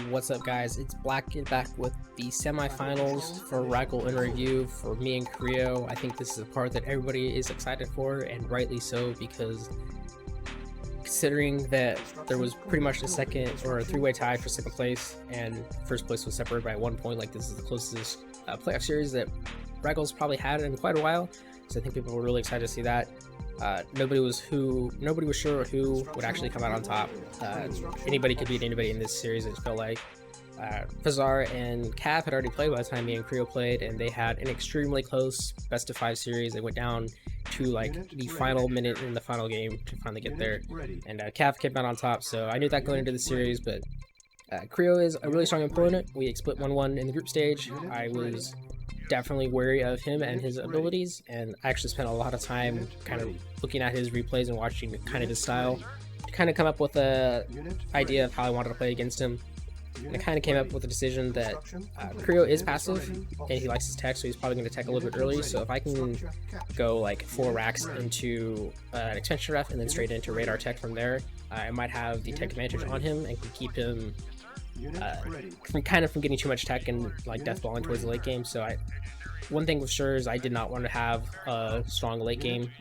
What's up, guys? It's Black back with the semifinals for RAGL in review for me and Creo. I think this is a part that everybody is excited for, and rightly so, because considering that there was pretty much a second or a three-way tie for second place, and first place was separated by 1 point. Like, this is the closest playoff series that RAGL's probably had in quite a while. So I think people were really excited to see that. Nobody was sure who would actually come out on top. Anybody could beat anybody in this series, it felt like. Fazar and Cav had already played by the time me and Creo played, and they had an extremely close best of 5 series. They went down to like the final minute in the final game to finally get there, and Cav came out on top, so I knew that going into the series. But Creo is a really strong opponent. We split 1-1 in the group stage. I was definitely wary of him and his abilities, and I actually spent a lot of time kind of looking at his replays and watching kind of his style to kind of come up with a idea of how I wanted to play against him. And I kind of came up with a decision that Creo is passive and he likes his tech, so he's probably going to tech a little bit early. So if I can go like 4 racks into an expansion ref and then straight into radar tech from there, I might have the tech advantage on him and can keep him from getting too much tech and like deathballing towards the late game. So one thing for sure is I did not want to have a strong late game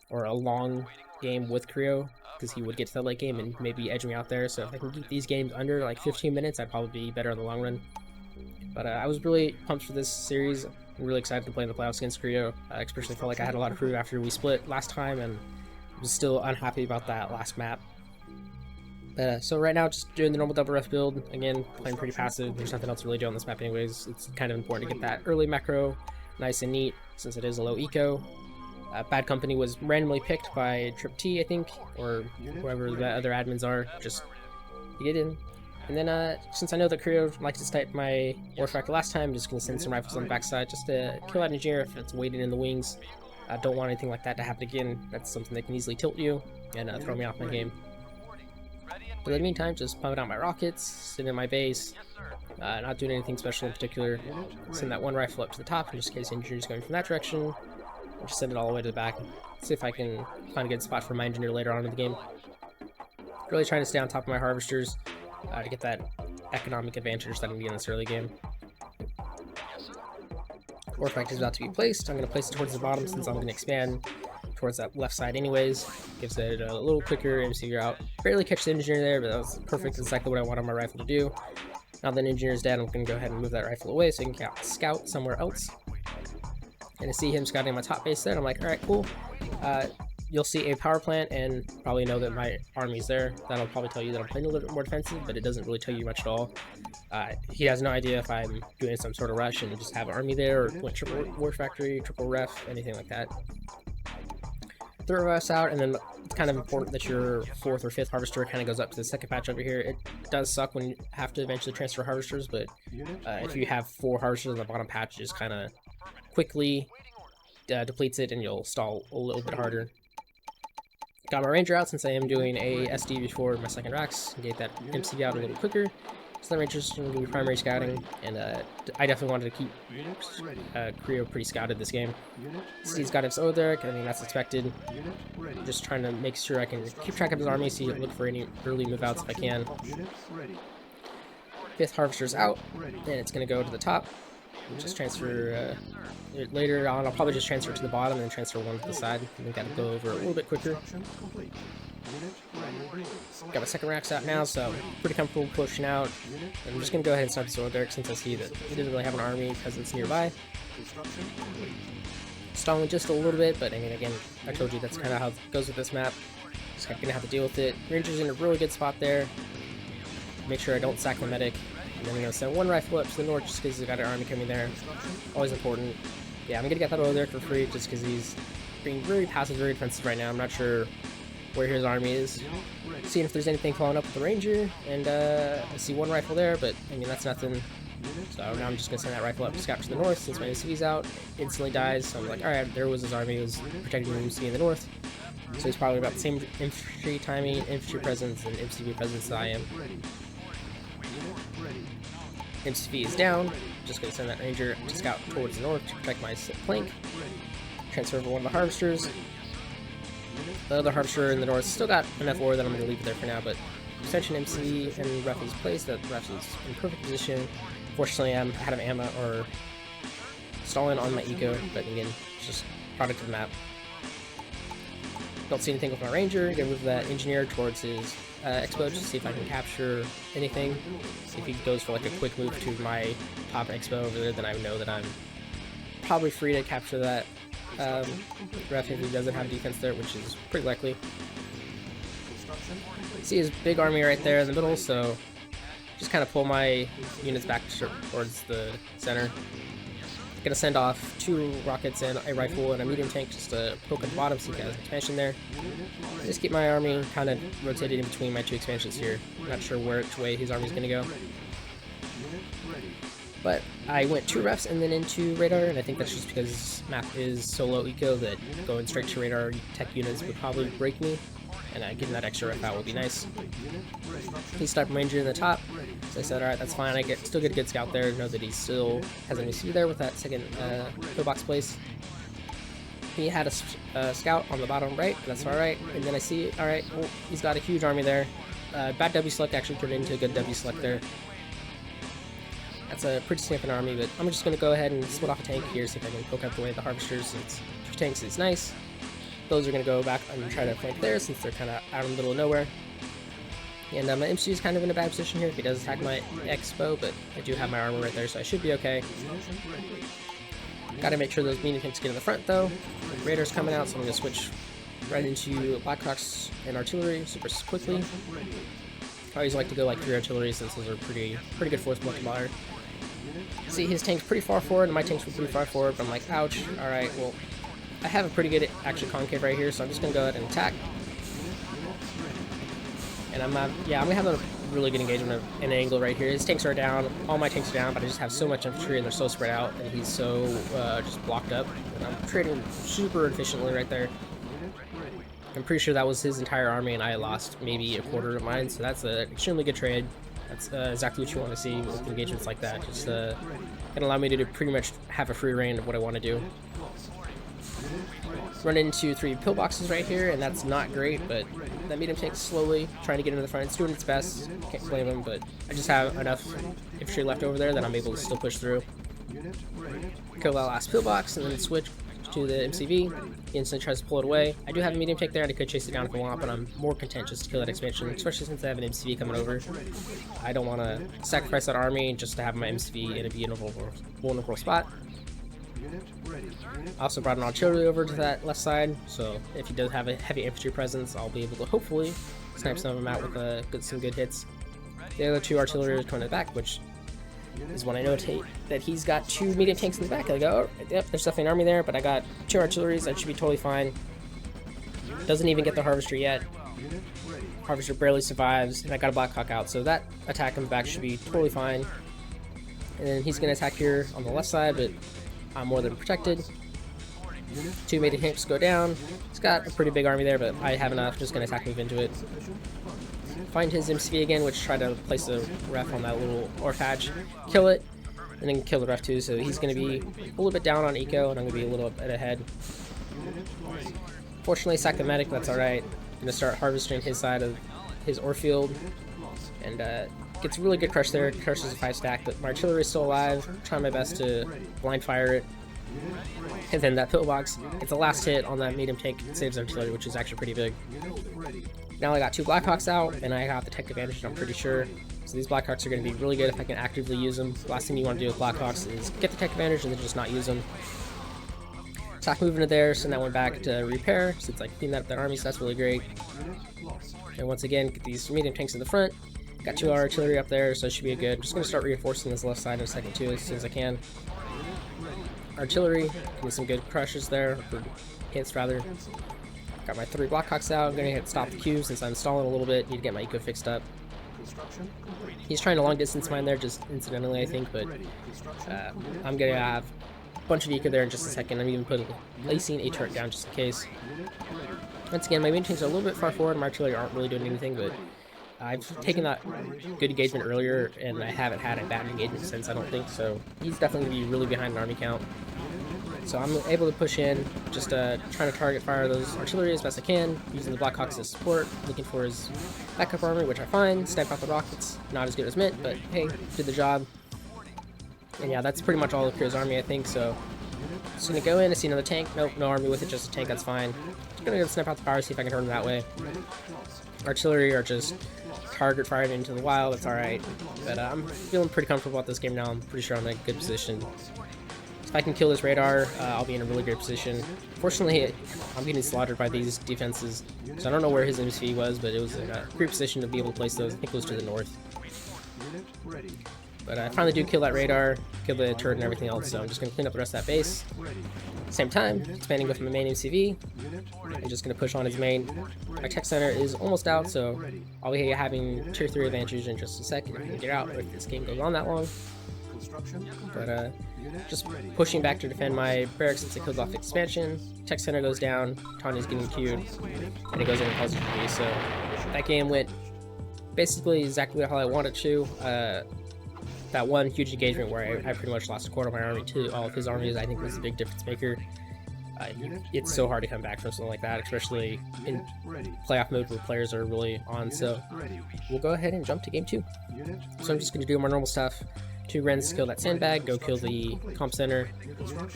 or a long game with Creo, because he would get to the late game and maybe edge me out there. So if I can keep these games under like 15 minutes, I'd probably be better in the long run. But I was really pumped for this series. I'm really excited to play in the playoffs against Creo. I especially felt like I had a lot of crew after we split last time, and was still unhappy about that last map. So right now, just doing the normal double ref build. Again, playing pretty passive. There's nothing else to really do on this map anyways. It's kind of important to get that early macro nice and neat, since it is a low eco. Bad Company was randomly picked by Trip T, I think, or whoever the other admins are, just to get in. And then, since I know that Creo likes to snipe my Warfractor last time, I'm just going to send some rifles on the backside just to kill that engineer if it's waiting in the wings. I don't want anything like that to happen again. That's something that can easily tilt you and throw me off my game. But in the meantime, just pumping out my rockets, sitting in my base, not doing anything special in particular. Send that one rifle up to the top, just in case the engineer's going from that direction. Or just send it all the way to the back. See if I can find a good spot for my engineer later on in the game. Really trying to stay on top of my harvesters to get that economic advantage that I'm getting in this early game. Warfractor is about to be placed. I'm going to place it towards the bottom since I'm going to expand towards that left side anyways. Gives it a little quicker MC route. Barely catch the engineer there, but that was perfect, exactly what I wanted my rifle to do. Now that the engineer's dead, I'm going to go ahead and move that rifle away so I can scout somewhere else. And to see him scouting my top base there, I'm like, alright, cool. You'll see a power plant and probably know that my army's there. That'll probably tell you that I'm playing a little bit more defensive, but it doesn't really tell you much at all. He has no idea if I'm doing some sort of rush and just have an army there, or went triple war factory, triple ref, anything like that. Throw us out, and then it's kind of important that your 4th or 5th harvester kind of goes up to the second patch over here. It does suck when you have to eventually transfer harvesters, but if you have 4 harvesters on the bottom patch, it just kind of quickly depletes it and you'll stall a little bit harder. Got my ranger out since I am doing a SD before my second racks, get that MC out a little quicker. So the ranger's going to be primary scouting, and I definitely wanted to keep Creo pretty scouted this game. He's got his Oderic, I mean that's expected. Just trying to make sure I can keep track of his army, see, look for any early move outs if I can. 5th harvester's out, and it's going to go to the top. Just transfer later on. I'll probably just transfer to the bottom and then transfer one to the side. I think that'll go over a little bit quicker. Got my second racks out now, so pretty comfortable pushing out. I'm just gonna go ahead and start the Soil Derek since I see that he doesn't really have an army because it's nearby. Stalling just a little bit, but I mean, again, I told you that's kind of how it goes with this map. Just gonna have to deal with it. Ranger's in a really good spot there. Make sure I don't sack the medic. And then I'm going to send one rifle up to the north just because he's got an army coming there. Always important. Yeah, I'm going to get that over there for free just because he's being very passive, very defensive right now. I'm not sure where his army is. Seeing if there's anything following up with the ranger. And I see one rifle there, but I mean, that's nothing. So now I'm just going to send that rifle up to scout to the north since my MCV's out. Instantly dies. So I'm like, alright, there was his army. He was protecting the MCV in the north. So he's probably about the same infantry timing, infantry presence, and MCV presence that I am. MCV is down. Just going to send that ranger to scout towards the north to protect my flank. Transfer over one of the harvesters. The other harvester in the north still got enough ore that I'm going to leave it there for now, but extension MC and ref is placed, that ref is in perfect position. Fortunately, I'm out of ammo or stalling on my eco, but again, it's just product of the map. Don't see anything with my ranger. Gonna move that engineer towards his expo just to see if I can capture anything. If he goes for like a quick move to my top expo over there, then I know that I'm probably free to capture that ref if he doesn't have defense there, which is pretty likely. See his big army right there in the middle, so just kind of pull my units back towards the center. Gonna send off 2 rockets and a rifle and a medium tank just to poke at the bottom so he has expansion there. Just keep my army kind of rotated in between my 2 expansions here. I'm not sure which way his army's gonna go. But I went 2 refs and then into radar, and I think that's just because this map is so low eco that going straight to radar tech units would probably break me, and getting that extra ref out would be nice. He stopped ranger in the top, so I said, alright, that's fine. I still get a good scout there, know that he still has an MC there with that second pillbox place. He had a scout on the bottom right, but that's alright. And then I see, alright, well, he's got a huge army there. Bad W select actually turned into a good W select there. That's a pretty significant army, but I'm just going to go ahead and split off a tank here, see if I can poke out the way of the harvesters. Since 2 tanks is nice. Those are going to go back and try to flank there since they're kind of out in the middle of nowhere. And my MC is kind of in a bad position here if he does attack my expo, but I do have my armor right there, so I should be okay. Gotta make sure those medium tanks get in the front though. The Radar's coming out, so I'm going to switch right into Blackhawks and artillery super quickly. I always like to go like 3 artillery since those are pretty good force multiplier. See, his tank's pretty far forward and my tanks were pretty far forward, but I'm like, ouch. Alright, well, I have a pretty good actually concave right here, so I'm just going to go ahead and attack. And I'm gonna have a really good engagement in an angle right here. His tanks are down, all my tanks are down, but I just have so much infantry and they're so spread out, and he's so just blocked up. And I'm trading super efficiently right there. I'm pretty sure that was his entire army, and I lost maybe a quarter of mine, so that's an extremely good trade. That's exactly what you want to see with engagements like that. Just gonna allow me to pretty much have a free reign of what I want to do. Run into 3 pillboxes right here, and that's not great, but that medium tank is slowly trying to get into the front. It's doing its best, can't blame him, but I just have enough infantry left over there that I'm able to still push through. Kill that last pillbox, and then switch to the MCV. He instantly tries to pull it away. I do have a medium tank there, and I could chase it down if I want, but I'm more content just to kill that expansion, especially since I have an MCV coming over. I don't want to sacrifice that army just to have my MCV and it be in a vulnerable spot. I also brought an artillery over to that left side, so if he does have a heavy infantry presence, I'll be able to hopefully snipe some of them out with some good hits. The other 2 artillery are coming to the back, which is when I notate that he's got 2 medium tanks in the back. I go, oh, yep, there's definitely an army there, but I got 2 artilleries, that should be totally fine. Doesn't even get the harvester yet. Harvester barely survives, and I got a Black Hawk out, so that attack in the back should be totally fine. And then he's going to attack here on the left side, but I'm more than protected. 2 medium tanks go down. He's got a pretty big army there, but I have enough. Just gonna attack, move into it. Find his MCV again, which try to place a ref on that little orphanage. Kill it, and then kill the ref too. So he's gonna be a little bit down on eco, and I'm gonna be a little bit ahead. Fortunately, sack the medic. That's all right. I'm gonna start harvesting his side of his ore field, and gets a really good crush there. Crushes a 5 stack, but my artillery is still alive. Trying my best to blind fire it. And then that pillbox gets the last hit on that medium tank, saves artillery, which is actually pretty big. Now I got 2 Blackhawks out, and I got the tech advantage, I'm pretty sure. So these Blackhawks are going to be really good if I can actively use them. The last thing you want to do with Blackhawks is get the tech advantage and then just not use them. Attack moving to there, send that one back to repair, since I cleaned up that army, so that's really great. And once again, get these medium tanks in the front. Got 2 artillery up there, so it should be good. Just going to start reinforcing this left side in a second too, as soon as I can. Artillery, getting some good crushes there, or hits rather. Got my 3 Blackhawks out. I'm gonna hit stop the cube since I'm stalling a little bit. Need to get my eco fixed up. He's trying to long distance mine there, just incidentally I think, but I'm gonna have a bunch of eco there in just a second. I'm even placing a turret down just in case. Once again, my main tanks are a little bit far forward. My artillery aren't really doing anything, but I've taken that good engagement earlier, and I haven't had a bad engagement since, I don't think, so he's definitely going to be really behind an army count. So I'm able to push in, just trying to target fire those artillery as best I can, using the Blackhawks as support, looking for his backup armor, which I find, snipe out the rockets, not as good as meant, but hey, did the job. And yeah, that's pretty much all of Creo's army, I think, so just gonna go in, I see another tank, nope, no army with it, just a tank, that's fine. Just gonna go snipe out the fire, see if I can turn them that way. Artillery are just target fired into the wild, that's alright. But I'm feeling pretty comfortable about this game now, I'm pretty sure I'm in a good position. If I can kill this radar, I'll be in a really great position. Fortunately, I'm getting slaughtered by these defenses, so I don't know where his MSV was, but it was a great position to be able to place those. I think it was to the north. But I finally do kill that radar, kill the turret and everything else, so I'm just going to clean up the rest of that base. Same time, expanding with my main MCV. I'm just going to push on his main. My tech center is almost out, so I'll be having tier 3 advantage in just a second if I can get out, if this game goes on that long. But just pushing back to defend my barracks since it kills off expansion. Tech center goes down, Tanya's getting queued, and it goes in and calls it free. So that game went basically exactly how I wanted to. That one huge engagement where I pretty much lost a quarter of my army to all of his armies, I think was a big difference maker. It's so hard to come back from something like that, especially in playoff mode where players are really on. So we'll go ahead and jump to game 2. So I'm just going to do my normal stuff. 2 Rens kill that sandbag, go kill the comp center,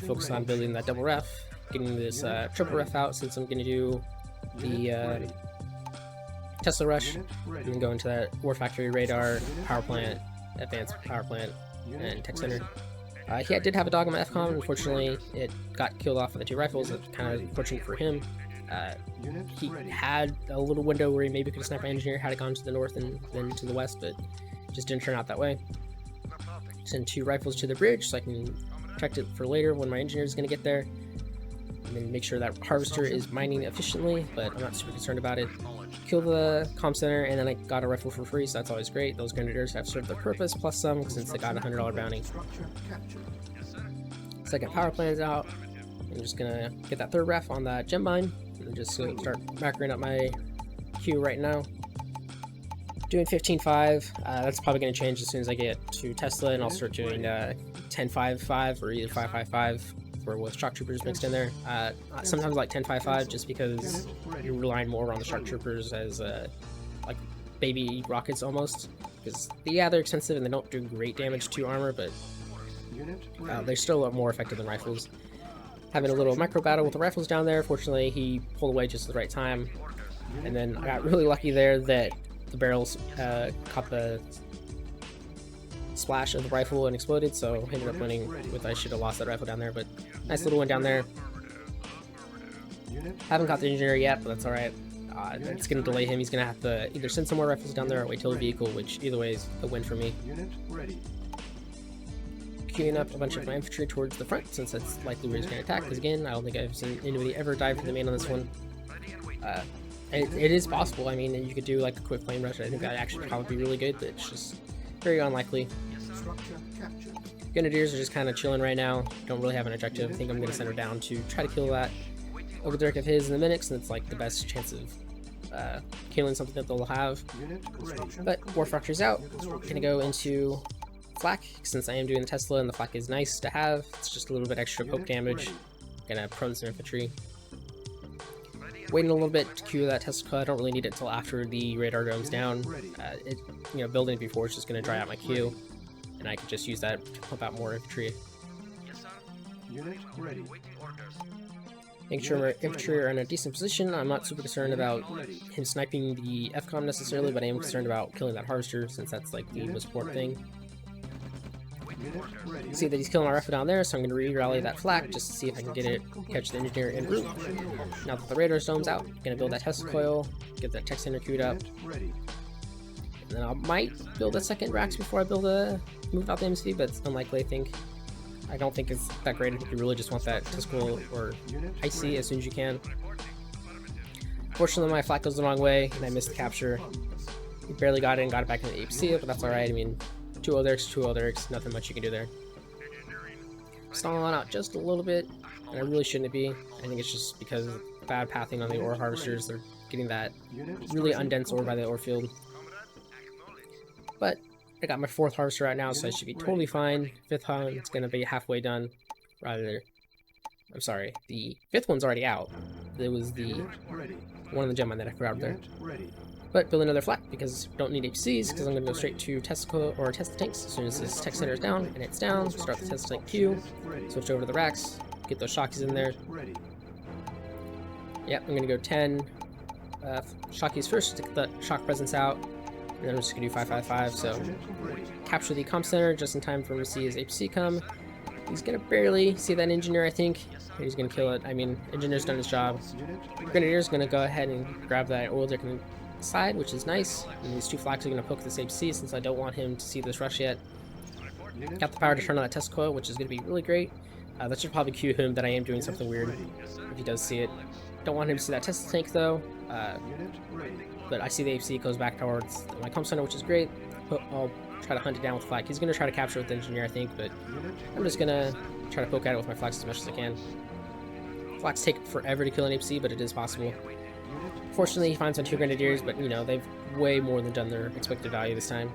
focus on building that double ref, getting this triple ref out since I'm going to do the Tesla rush, and then go into that war factory, radar, power plant, advanced power plant, and tech center. He did have a dog on my FCOM, unfortunately it got killed off with the 2 rifles, that's kind of unfortunate for him. He had a little window where he maybe could have sniped my engineer had it gone to the north and then to the west, but it just didn't turn out that way. Send 2 rifles to the bridge so I can protect it for later when my engineer is going to get there. And then make sure that harvester is mining efficiently, but I'm not super concerned about it. Kill the comm center, and then I got a rifle for free, so that's always great. Those grenadiers have served their purpose, plus some, since they got a $100 bounty. Second power plant is out. I'm just going to get that 3rd ref on that gem mine, and just start macroing up my queue right now. Doing 15.5, that's probably going to change as soon as I get to Tesla, and I'll start doing 10.5.5 or either 5.5.5 for with shock troopers mixed in there. Sometimes like 10.5.5 just because you're relying more on the shock troopers as like baby rockets almost. Because yeah, they're expensive and they don't do great damage to armor, but they're still a lot more effective than rifles. Having a little micro battle with the rifles down there. Fortunately, he pulled away just at the right time, and then I got really lucky there that the barrels caught the splash of the rifle and exploded, so I ended up winning with, I should have lost that rifle down there, but nice little one down there. Haven't got the engineer yet, but that's alright. It's going to delay him. He's going to have to either send some more rifles down there or wait till the vehicle, which either way is a win for me. Queuing up a bunch of my infantry towards the front, since that's likely where he's going to attack, because again, I don't think I've seen anybody ever dive for the main on this one. It is possible. I mean, you could do like a quick flame rush. I think that actually probably be really good, but it's just very unlikely. Grenadiers are just kind of chilling right now. Don't really have an objective. I think I'm going to send her down to try to kill that Overdirk of his in the minute, since it's like the best chance of killing something that they'll have. But War Factory's out. Going to go into flak, since I am doing the Tesla and the flak is nice to have. It's just a little bit extra poke damage. Going to prone some infantry. Waiting a little bit to queue that Tesla. I don't really need it until after the radar goes down. Building it before is just going to dry out my queue, and I can just use that to pump out more infantry. Making sure my infantry are in a decent position. I'm not super concerned about him sniping the FCOM necessarily, but I am concerned about killing that harvester, since that's like the most important thing. See that he's killing our rifle down there, so I'm going to re-rally that flak just to see if I can get it, catch the engineer en route. Now that the radar zone's out, I'm going to build that Tesla coil, get that tech center queued up, and then I might build a second racks before I move out the MSV, but it's unlikely, I think. I don't think it's that great. I think you really just want that Tesla or Icy as soon as you can. Fortunately, my flak goes the wrong way, and I missed the capture. He barely got it back in the APC, but that's alright. I mean, 2 Otherics, nothing much you can do there. Stalling out just a little bit, and I really shouldn't be. I think it's just because of bad pathing on the ore harvesters. They're getting that really undense ore by the ore field. But I got my 4th harvester out now, so I should be totally fine. 5th hunt, it's going to be halfway done. Rather, I'm sorry, the 5th one's already out. There was the one in the gem mine that I grabbed there. But build another flat because don't need HCs because I'm going to go straight to Tesla or test the tanks as soon as this tech center is down, and it's down. Start the test tank queue, switch over to the racks, get those shockies in there. Yep, I'm going to go 10 shockies first to get the shock presence out, and then I'm just going to do 555. So capture the comp center just in time for him to see his HC come. He's going to barely see that engineer, I think. He's going to kill it. I mean, engineer's done his job. Grenadier's going to go ahead and grab that oil dick side, which is nice, and these 2 flags are going to poke this HC since I don't want him to see this rush yet. Got the power to turn on that test coil, which is going to be really great. That should probably cue him that I am doing something weird if he does see it. Don't want him to see that test tank though, but I see the HC goes back towards my comp center, which is great. I'll try to hunt it down with flag. He's going to try to capture it with the engineer, I think, but I'm just going to try to poke at it with my flags as much as I can. Flags take forever to kill an HC, but it is possible. Fortunately, he finds my 2 grenadiers, but you know, they've way more than done their expected value this time.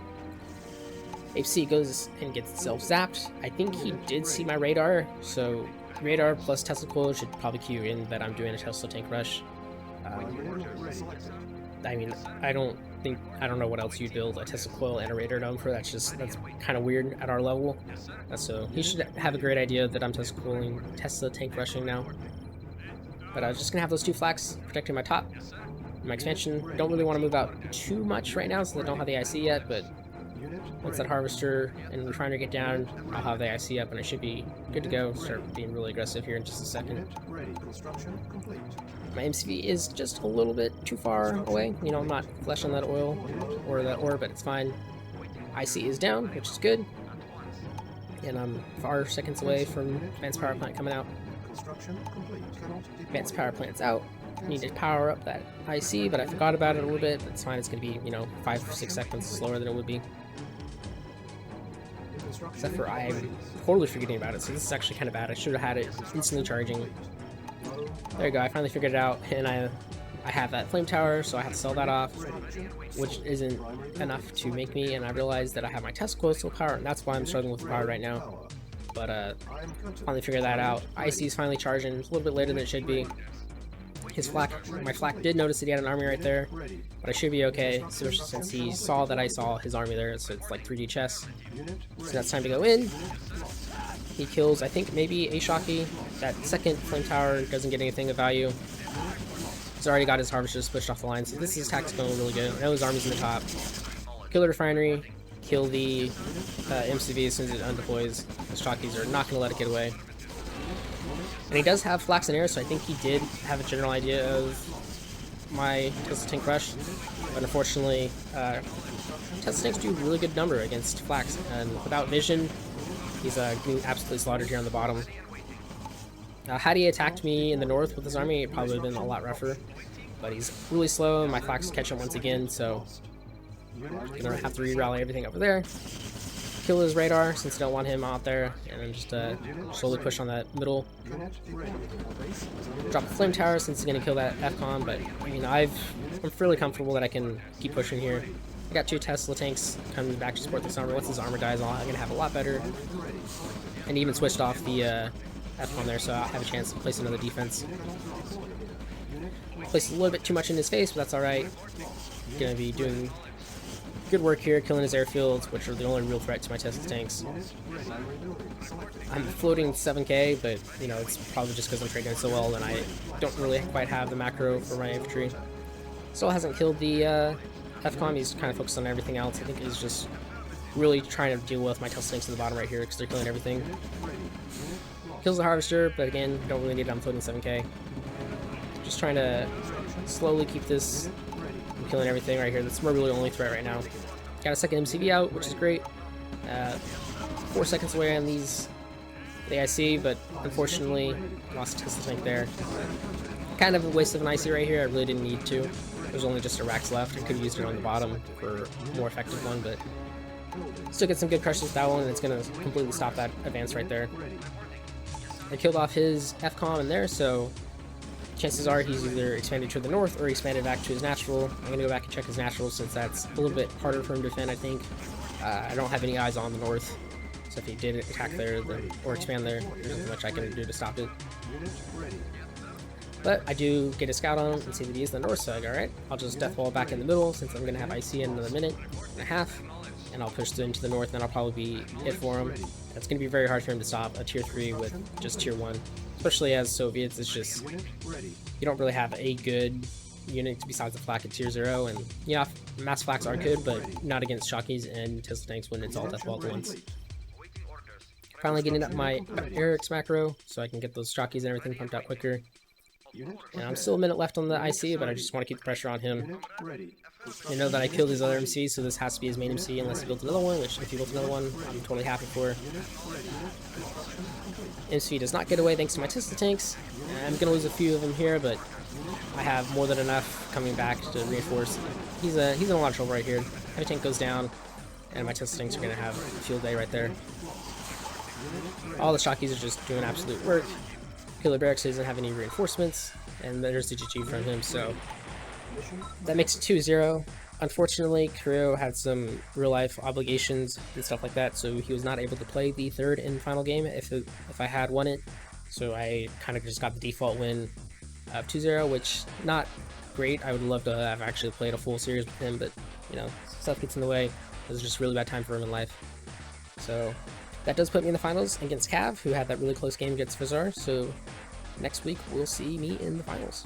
HC goes and gets itself zapped. I think he did see my radar, so radar plus Tesla coil should probably cue in that I'm doing a Tesla tank rush. I mean, I don't know what else you'd build a Tesla coil and a radar dome for. That's kind of weird at our level. So he should have a great idea that I'm Tesla tank rushing now. But I was just gonna have those 2 flags protecting my top. My expansion, don't really want to move out too much right now since I don't have the IC yet, but once that harvester and refiner get down, I'll have the IC up and I should be good to go. Start being really aggressive here in just a second. My MCV is just a little bit too far away. You know, I'm not flesh on that oil or that ore, but it's fine. IC is down, which is good. And I'm 5 seconds away from advanced power plant coming out. Advanced power plant's out. Need to power up that IC, but I forgot about it a little bit. That's fine. It's going to be, you know, 5 or 6 seconds slower than it would be. Except for I'm totally forgetting about it, so this is actually kind of bad. I should have had it instantly charging. There you go. I finally figured it out, and I have that flame tower, so I have to sell that off, which isn't enough to make me, and I realized that I have my Tesla coil still power, and that's why I'm struggling with the power right now. But finally figured that out. IC is finally charging. It's a little bit later than it should be. My flak did notice that he had an army right there, but I should be okay, especially since he saw that I saw his army there, so it's like 3D chess. So that's time to go in. He kills, I think, maybe a shocky. That second flame tower doesn't get anything of value. He's already got his harvesters pushed off the line, so this is tactical really good. I know his army's in the top. Kill the refinery, kill the MCV as soon as it undeploys. The shockies are not going to let it get away. And he does have flax and air, so I think he did have a general idea of my Tesla tank rush. But unfortunately, Tesla tanks do a really good number against flax, and without vision, he's getting absolutely slaughtered here on the bottom. Had he attacked me in the north with his army, it probably would have been a lot rougher. But he's really slow, and my flax catch him once again, so I'm gonna have to re-rally everything over there. Kill his radar since I don't want him out there, and then just slowly push on that middle. Drop the flame tower since he's gonna kill that FCOM, but I mean I'm fairly comfortable that I can keep pushing here. I got 2 Tesla tanks coming back to support this armor. Once his armor dies, I'm gonna have a lot better. And even switched off the FCOM there, so I'll have a chance to place another defense. Placed a little bit too much in his face, but that's alright. Gonna be doing good work here, killing his airfields, which are the only real threat to my Tesla tanks. I'm floating 7k, but you know, it's probably just because I'm trading so well and I don't really quite have the macro for my infantry. Still hasn't killed the FCOM, he's kind of focused on everything else. I think he's just really trying to deal with my Tesla tanks in the bottom right here because they're killing everything. Kills the harvester, but again, don't really need it, I'm floating 7k. Just trying to slowly keep this. I'm killing everything right here. That's my really only threat right now. Got a second MCV out, which is great. 4 seconds away on the IC, but unfortunately lost a Tesla tank there. Kind of a waste of an IC right here. I really didn't need to. There's only just a racks left. I could have used it on the bottom for a more effective one, but still get some good crushes with that one, and it's going to completely stop that advance right there. I killed off his FCOM in there, so chances are he's either expanded to the north or expanded back to his natural. I'm going to go back and check his natural since that's a little bit harder for him to defend, I think. I don't have any eyes on the north, So if he did attack there then, or expand there, there's nothing much I can do to stop it. But I do get a scout on him and see that he is the north side. Alright, I'll just death wall back in the middle since I'm going to have IC in another minute and a half. And I'll push into the north and that'll probably be it for him. It's going to be very hard for him to stop a tier 3 with just tier 1. Especially as Soviets, it's just, you don't really have a good unit besides the flak at tier 0. And yeah, mass flaks are good, but not against Shockies and Tesla tanks when it's all death wall at once. Finally getting up my Eric's macro so I can get those Shockies and everything pumped out quicker. And I'm still a minute left on the IC, but I just want to keep the pressure on him. I know that I killed his other MC, so this has to be his main MC unless he built another one, which if he built another one, I'm totally happy for. MC does not get away thanks to my Tesla tanks. I'm going to lose a few of them here, but I have more than enough coming back to reinforce. He's in a lot of trouble right here. Heavy tank goes down, and my Tesla tanks are going to have a field day right there. All the Shockies are just doing absolute work. Killer Barracks doesn't have any reinforcements, and there's the GG from him, so that makes it 2-0. Unfortunately, Creo had some real-life obligations and stuff like that, so he was not able to play the third and final game if I had won it. So I kind of just got the default win of 2-0, which not great. I would love to have actually played a full series with him, but you know, stuff gets in the way. It was just a really bad time for him in life. So that does put me in the finals against Cav, who had that really close game against Fazar. So next week we'll see me in the finals.